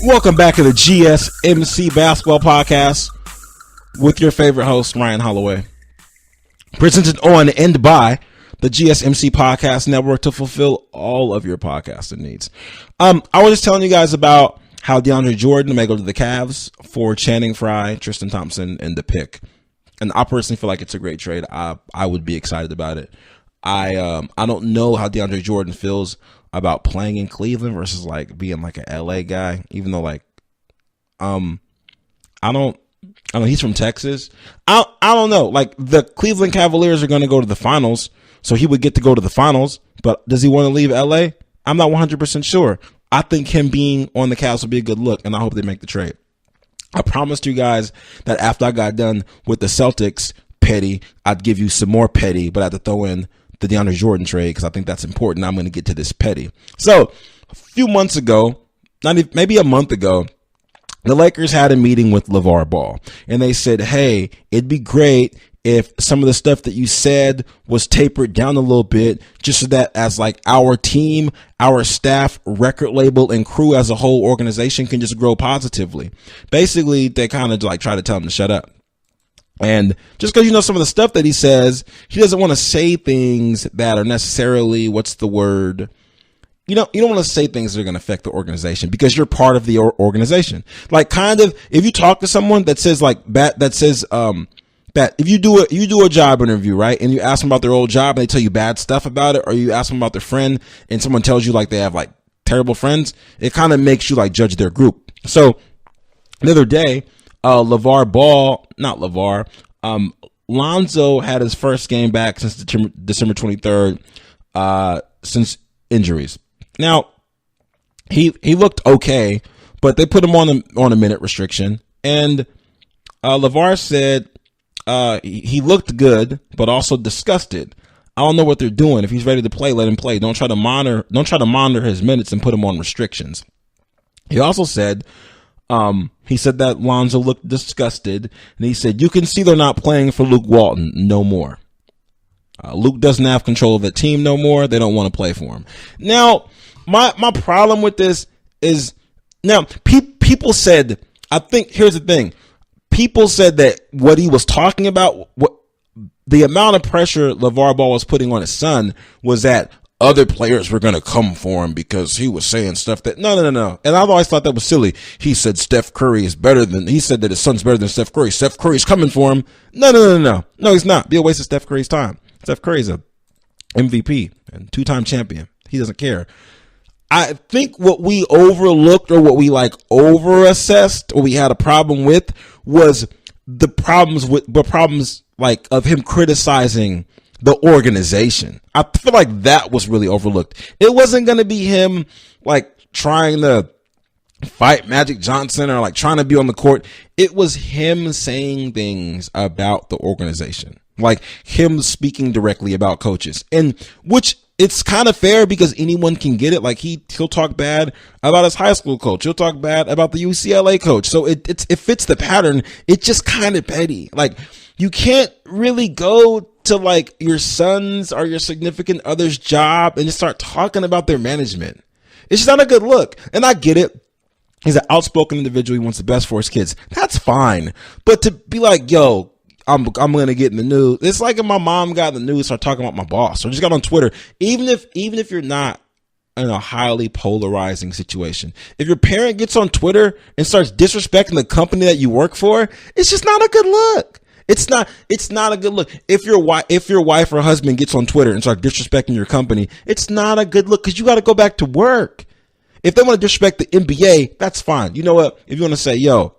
Welcome back to the GSMC Basketball Podcast with your favorite host, Ryan Holloway. Presented on and by the GSMC Podcast Network to fulfill all of your podcasting needs. I was just telling you guys about how DeAndre Jordan may go to the Cavs for Channing Frye, Tristan Thompson, and the pick. And I personally feel like it's a great trade. I would be excited about it. I don't know how DeAndre Jordan feels about playing in Cleveland versus like being like a LA guy, even though like I don't know, he's from Texas. I don't know. Like the Cleveland Cavaliers are going to go to the finals, so he would get to go to the finals, but does he want to leave LA? I'm not 100% sure. I think him being on the Cavs would be a good look, and I hope they make the trade. I promised you guys that after I got done with the Celtics petty, I'd give you some more petty, but I had to throw in the DeAndre Jordan trade because I think that's important. I'm going to get to this petty. So a few months ago, maybe a month ago, the Lakers had a meeting with LeVar Ball, and they said, hey, it'd be great if some of the stuff that you said was tapered down a little bit, just so that as like our team, our staff, record label, and crew as a whole organization can just grow positively. Basically, they kind of like try to tell him to shut up. And just because you know some of the stuff that he says, he doesn't want to say things that are necessarily, what's the word? You don't want to say things that are going to affect the organization because you're part of the organization. Like kind of, if you talk to someone that says like that if you do a job interview, right, and you ask them about their old job and they tell you bad stuff about it, or you ask them about their friend and someone tells you like they have like terrible friends, it kind of makes you like judge their group. So the other day, Lonzo had his first game back since December 23rd, since injuries. Now, he looked okay, but they put him on a minute restriction, and LeVar said he looked good, but also disgusted. I don't know what they're doing. If he's ready to play, let him play. Don't try to monitor his minutes and put him on restrictions. He also said that Lonzo looked disgusted, and he said you can see they're not playing for Luke Walton no more. Luke doesn't have control of the team no more. They don't want to play for him. Now, my problem with this is now people said, I think here's the thing. People said that what he was talking about, what the amount of pressure LeVar Ball was putting on his son was that other players were going to come for him because he was saying stuff that no. And I've always thought that was silly. He said he said that his son's better than Steph Curry. Steph Curry's coming for him. No, he's not. Be a waste of Steph Curry's time. Steph Curry's a MVP and 2-time champion. He doesn't care. I think what we overlooked or what we like overassessed or we had a problem with was the problems like of him criticizing the organization. I feel like that was really overlooked. It wasn't going to be him like trying to fight Magic Johnson or like trying to be on the court. It was him saying things about the organization, like him speaking directly about coaches, and which it's kind of fair because anyone can get it. Like he'll talk bad about his high school coach. He'll talk bad about the UCLA coach. So it fits the pattern. It's just kind of petty. Like you can't really go to like your son's or your significant other's job and just start talking about their management. It's just not a good look. And I get it. He's an outspoken individual. He wants the best for his kids. That's fine. But to be like, yo, I'm going to get in the news. It's like if my mom got in the news, start talking about my boss, or just got on Twitter. Even if you're not in a highly polarizing situation, if your parent gets on Twitter and starts disrespecting the company that you work for, it's just not a good look. It's not a good look. If your wife or husband gets on Twitter and starts disrespecting your company, it's not a good look because you got to go back to work. If they want to disrespect the NBA, that's fine. You know what? If you want to say, yo,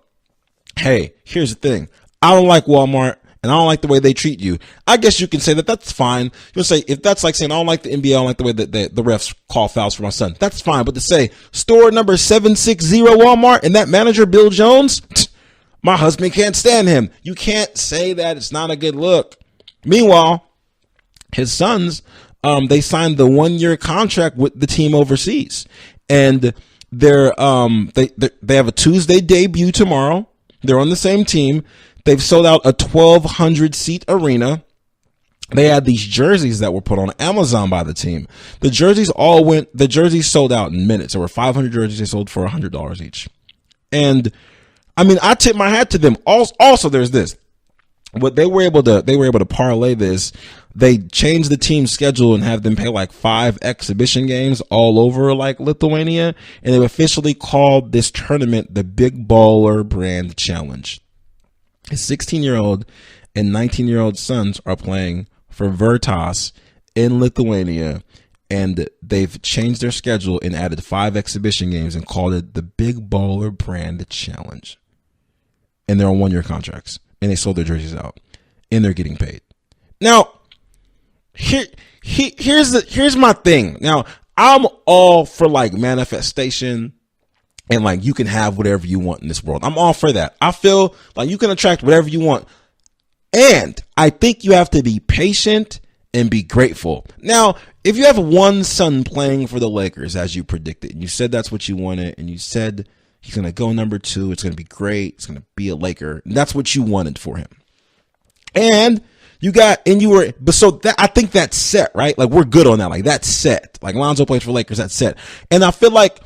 hey, here's the thing. I don't like Walmart and I don't like the way they treat you. I guess you can say that. That's fine. You'll say, if that's like saying, I don't like the NBA, I don't like the way that the refs call fouls for my son. That's fine. But to say store number 760 Walmart and that manager, Bill Jones, my husband can't stand him. You can't say that. It's not a good look. Meanwhile, his sons, they signed the 1-year contract with the team overseas, and they have a Tuesday debut tomorrow. They're on the same team. They've sold out a 1,200 seat arena. They had these jerseys that were put on Amazon by the team. The jerseys sold out in minutes. There were 500 jerseys they sold for $100 each. And I mean, I tip my hat to them. Also, there's this. What they were able to parlay this. They changed the team's schedule and have them play like 5 exhibition games all over like Lithuania. And they officially called this tournament the Big Baller Brand Challenge. His 16-year-old and 19-year-old sons are playing for Virtus in Lithuania, and they've changed their schedule and added 5 exhibition games and called it the Big Baller Brand Challenge. And they're on 1-year contracts, and they sold their jerseys out, and they're getting paid. Now, here's my thing. Now, I'm all for like manifestation. And like you can have whatever you want in this world. I'm all for that. I feel like you can attract whatever you want. And I think you have to be patient and be grateful. Now, if you have one son playing for the Lakers as you predicted, and you said that's what you wanted, and you said he's going to go number 2, it's going to be great, it's going to be a Laker, and that's what you wanted for him. And I think that's set, right? Like, we're good on that. Like, that's set. Like, Lonzo plays for Lakers, that's set. And I feel like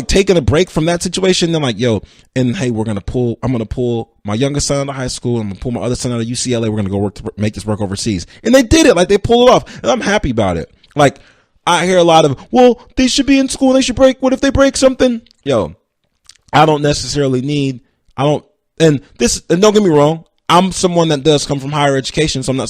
taking a break from that situation, then like, yo, and hey, I'm going to pull my youngest son out of high school, I'm going to pull my other son out of UCLA, we're going to go make this work overseas. And they did it. Like, they pulled it off. And I'm happy about it. Like, I hear a lot of, well, they should be in school, they should break. What if they break something? Yo, I don't necessarily and don't get me wrong, I'm someone that does come from higher education, so I'm not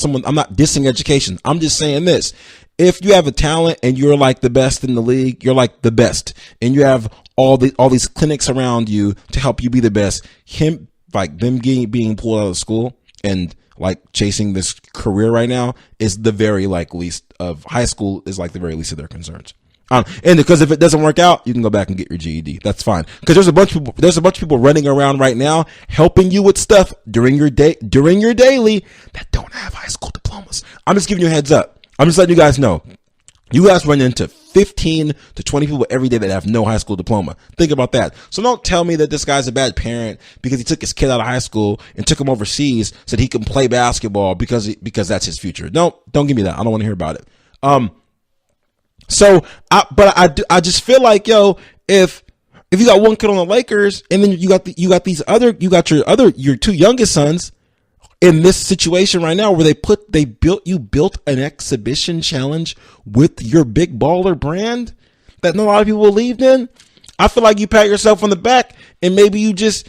dissing education. I'm just saying this. If you have a talent and you're like the best in the league, you're like the best, and you have all these clinics around you to help you be the best, them being pulled out of school and like chasing this career right now is the very least of high school is like the very least of their concerns. And because if it doesn't work out, you can go back and get your GED. That's fine. Because there's a bunch of people running around right now helping you with stuff during your daily that don't have high school diplomas. I'm just giving you a heads up. I'm just letting you guys know. You guys run into 15 to 20 people every day that have no high school diploma. Think about that. So don't tell me that this guy's a bad parent because he took his kid out of high school and took him overseas so that he can play basketball because that's his future. Don't give me that. I don't want to hear about it. I just feel like, yo, if you got one kid on the Lakers and then you got your 2 youngest sons in this situation right now where you built an exhibition challenge with your big baller brand that not a lot of people believed in. I feel like you pat yourself on the back and maybe you kill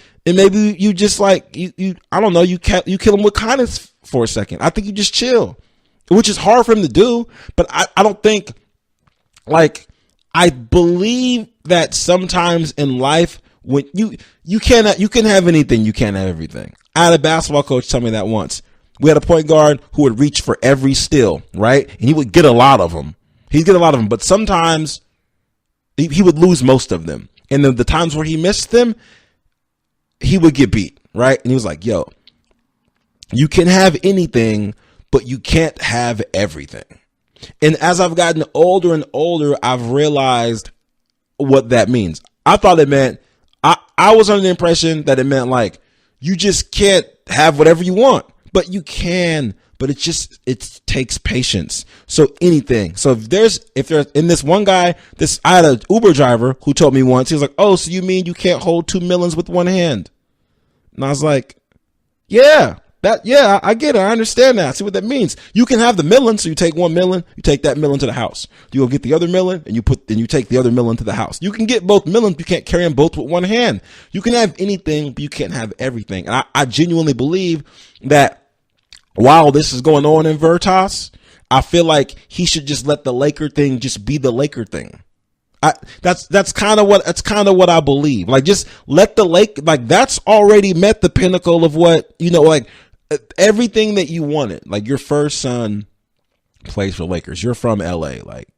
him with kindness for a second. I think you just chill, which is hard for him to do, but I don't think. Like, I believe that sometimes in life, when you can have anything, you can't have everything. I had a basketball coach tell me that once. We had a point guard who would reach for every steal, right? And he would get a lot of them. But sometimes he would lose most of them. And then the times where he missed them, he would get beat, right? And he was like, yo, you can have anything, but you can't have everything. And as I've gotten older and older, I've realized what that means. I thought it meant, I was under the impression that it meant like, you just can't have whatever you want, but you can, but it takes patience. So anything. So if there's in this one guy, I had an Uber driver who told me once, he was like, oh, so you mean you can't hold 2 millions with one hand? And I was like, yeah. I get it. I understand that. I see what that means. You can have the million. So you take 1 million, you take that million to the house. You go get the other million and you take the other million to the house. You can get both millions. You can't carry them both with one hand. You can have anything, but you can't have everything. And I genuinely believe that while this is going on in Veritas, I feel like he should just let the Laker thing just be the Laker thing. That's kind of what I believe. Like, just let the Lake, like, that's already met the pinnacle of what, like, everything that you wanted. Like, your first son plays for the Lakers. You're from LA. Like,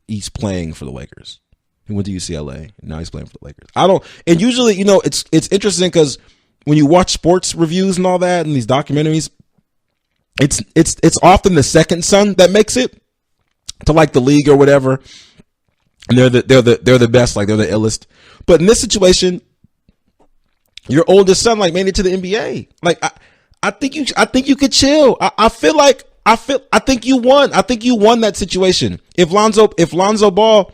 he's playing for the Lakers. He went to UCLA and now he's playing for the Lakers. And usually, it's interesting because when you watch sports reviews and all that and these documentaries, it's often the second son that makes it to like the league or whatever. And they're the best, like they're the illest. But in this situation, your oldest son like made it to the NBA. Like, I think you could chill. I think you won. I think you won that situation. If Lonzo Ball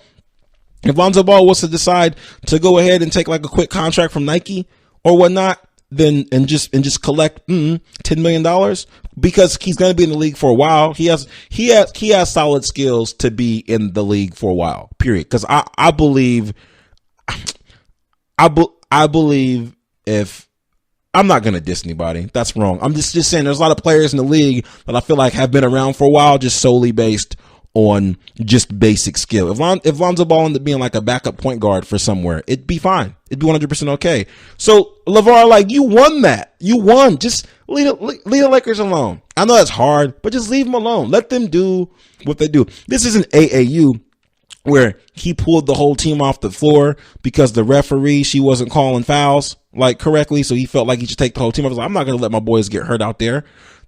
was to decide to go ahead and take like a quick contract from Nike or whatnot, then and just collect $10 million because he's going to be in the league for a while. He has solid skills to be in the league for a while. Period. Because I believe if I'm not going to diss anybody, that's wrong. I'm just saying there's a lot of players in the league that I feel like have been around for a while, just solely based on just basic skill. If Lonzo Ball ended up being like a backup point guard for somewhere, it'd be fine. It'd be 100% okay. So LeVar, like, you won that. You won. Just leave the Lakers alone. I know that's hard, but just leave them alone. Let them do what they do. This isn't AAU where he pulled the whole team off the floor because the referee, she wasn't calling fouls like correctly. So he felt like he should take the whole team. I was like, I'm not going to let my boys get hurt out there.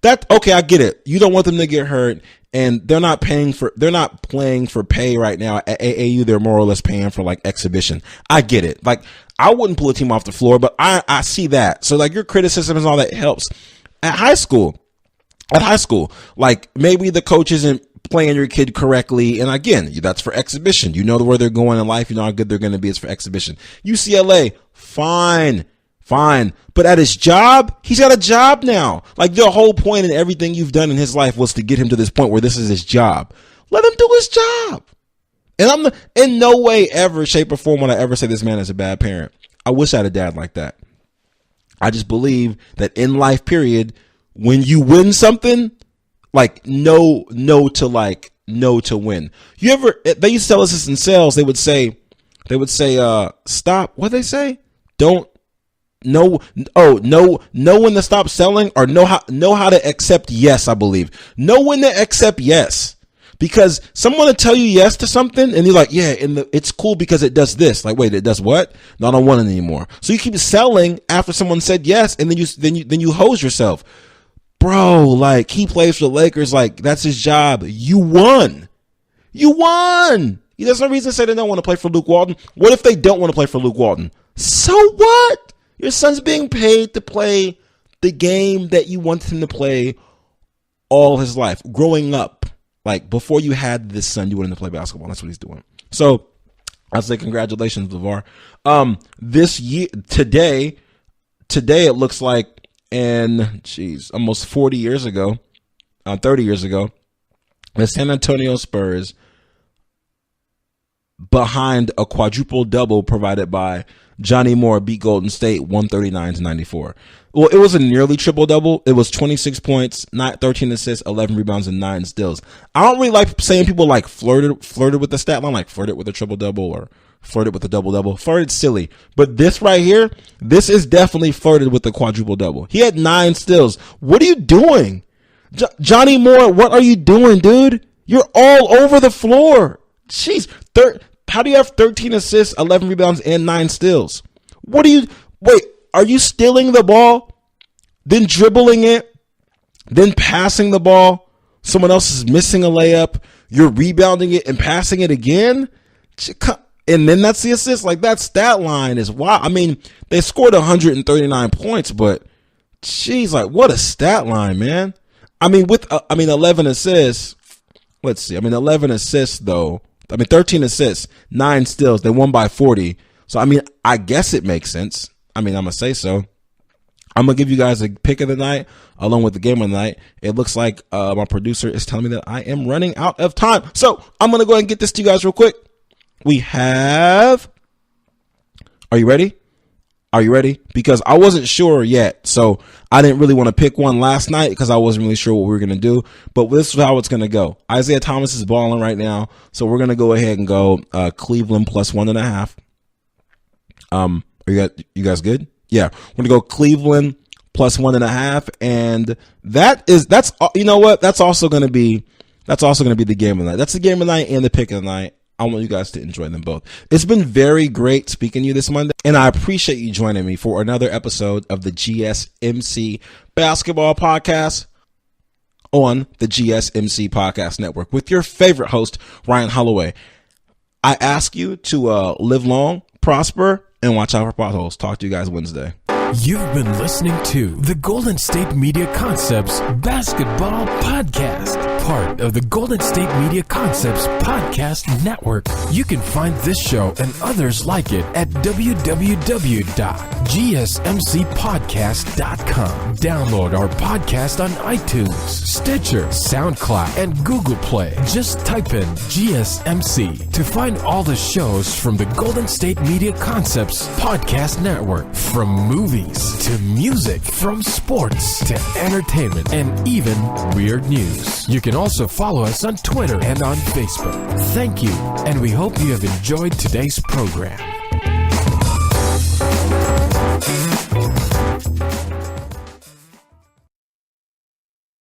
Okay, I get it. You don't want them to get hurt, and they're not playing for pay right now at AAU. They're more or less paying for like exhibition. I get it. Like, I wouldn't pull a team off the floor, but I see that. So like, your criticism and all that helps. At high school, like, maybe the coach isn't playing your kid correctly, and again, that's for exhibition. You know where they're going in life. You know how good they're going to be. It's for exhibition. UCLA, fine. But at his job, he's got a job now. Like, the whole point in everything you've done in his life was to get him to this point where this is his job. Let him do his job. And I'm in no way, ever, shape, or form would I ever say this man is a bad parent. I wish I had a dad like that. I just believe that in life, period, when you win something, like, no to win. They used to tell us this in sales. They would say, stop. What they say? Know when to stop selling, or know how to accept yes, I believe. Know when to accept yes. Because someone will tell you yes to something, and you're like, yeah, it's cool because it does this. Like, wait, it does what? No, I don't want it anymore. So you keep selling after someone said yes, and then you hose yourself. Bro, like, he plays for the Lakers, like, that's his job. You won. There's no reason to say they don't want to play for Luke Walton. What if they don't want to play for Luke Walton? So what? Your son's being paid to play the game that you wanted him to play all his life. Growing up, like, before you had this son, you wanted to play basketball. That's what he's doing. So I'd say congratulations, LeVar. This year, today it looks like, almost 30 years ago, the San Antonio Spurs, behind a quadruple double provided by Johnny Moore, beat Golden State 139-94. Well, it was a nearly triple double. It was 26 points, 13 assists, 11 rebounds, and 9 steals. I don't really like saying people like flirted with the stat line, like flirted with a triple double or flirted with a double double. Flirted silly, but this right here, this is definitely flirted with the quadruple double. He had 9 steals. What are you doing, Johnny Moore? What are you doing, dude? You're all over the floor. Jeez, how do you have 13 assists, 11 rebounds, and 9 steals? Are you stealing the ball, then dribbling it, then passing the ball? Someone else is missing a layup. You're rebounding it and passing it again? And then that's the assist? Like, that stat line is wild. I mean, they scored 139 points, but geez, like, what a stat line, man. I mean, 11 assists. Let's see. 11 assists, though. 13 assists, 9 steals. They won by 40. So, I guess it makes sense. I'm going to say so. I'm going to give you guys a pick of the night along with the game of the night. It looks like my producer is telling me that I am running out of time. So, I'm going to go ahead and get this to you guys real quick. We have... Are you ready? Because I wasn't sure yet. So, I didn't really want to pick one last night because I wasn't really sure what we were going to do. But this is how it's going to go. Isaiah Thomas is balling right now. So, we're going to go ahead and go Cleveland plus 1.5. You guys good? Yeah. We're going to go Cleveland plus 1.5. And that's you know what? That's also going to be the game of the night. That's the game of the night and the pick of the night. I want you guys to enjoy them both. It's been very great speaking to you this Monday, and I appreciate you joining me for another episode of the GSMC Basketball Podcast on the GSMC Podcast Network with your favorite host, Ryan Holloway. I ask you to live long, prosper, and watch out for potholes. Talk to you guys Wednesday. You've been listening to the Golden State Media Concepts Basketball Podcast, part of the Golden State Media Concepts Podcast Network. You can find this show and others like it at www.gsmcpodcast.com. Download our podcast on iTunes, Stitcher, SoundCloud, and Google Play. Just type in GSMC to find all the shows from the Golden State Media Concepts Podcast Network, from movies to music, from sports to entertainment, and even weird news. You can also follow us on Twitter and on Facebook. Thank you, and we hope you have enjoyed today's program.